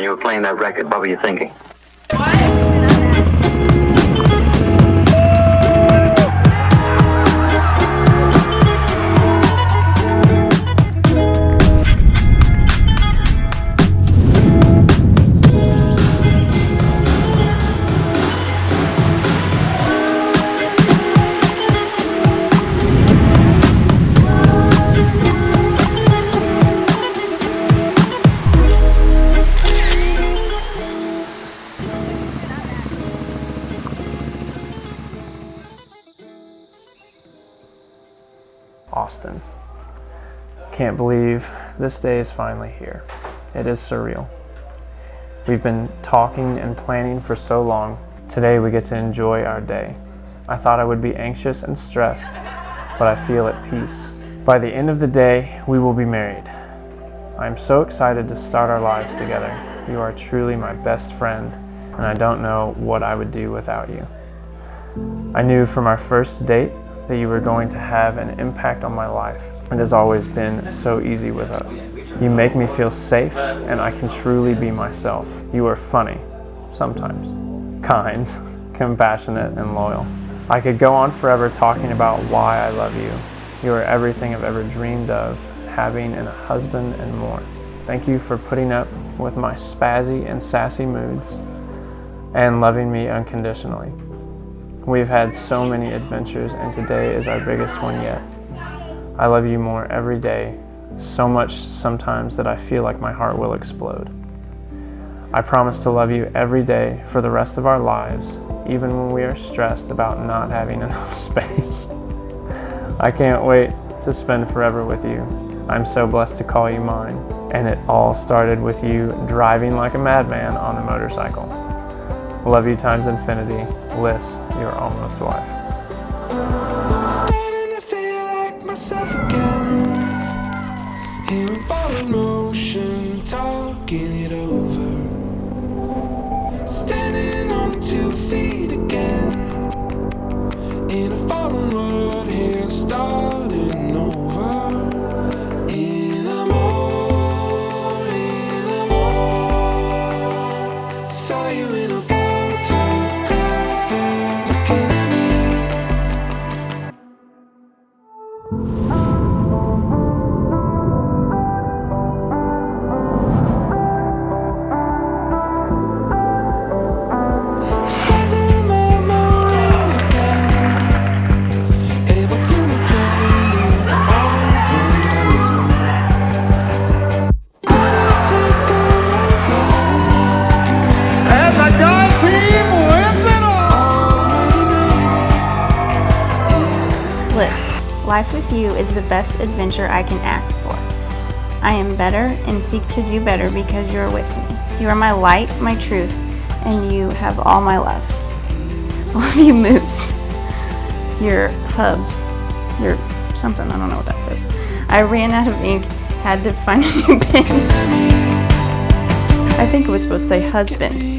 when you were playing that record? What were you thinking? Austin. Can't believe this day is finally here. It is surreal. We've been talking and planning for so long. Today we get to enjoy our day. I thought I would be anxious and stressed, but I feel at peace. By the end of the day, we will be married. I am so excited to start our lives together. You are truly my best friend, and I don't know what I would do without you. I knew from our first date that you were going to have an impact on my life. It has always been so easy with us. You make me feel safe, and I can truly be myself. You are funny, sometimes, kind, compassionate, and loyal. I could go on forever talking about why I love you. You are everything I've ever dreamed of having in a husband and more. Thank you for putting up with my spazzy and sassy moods and loving me unconditionally. We've had so many adventures, and today is our biggest one yet. I love you more every day, so much sometimes that I feel like my heart will explode. I promise to love you every day for the rest of our lives, even when we are stressed about not having enough space. I can't wait to spend forever with you. I'm so blessed to call you mine, and it all started with you driving like a madman on a motorcycle. Love you times infinity. Liz, your almost wife. Starting to feel like myself again. Here in forward motion, talking it over. Standing on 2 feet again. In a fallen world, here starting over. In a more. Saw you in a Life with you is the best adventure I can ask for. I am better and seek to do better because you are with me. You are my light, my truth, and you have all my love. I love you, moves. Your hubs. Your something, I don't know what that says. I ran out of ink, had to find a new pen. I think it was supposed to say husband.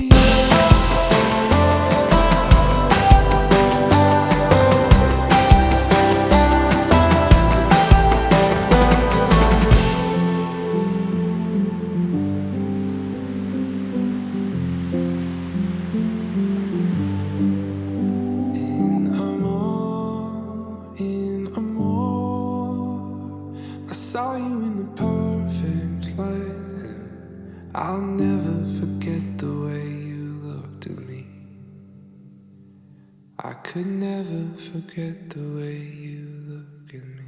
I saw you in the perfect light. I'll never forget the way you looked at me. I could never forget the way you look at me.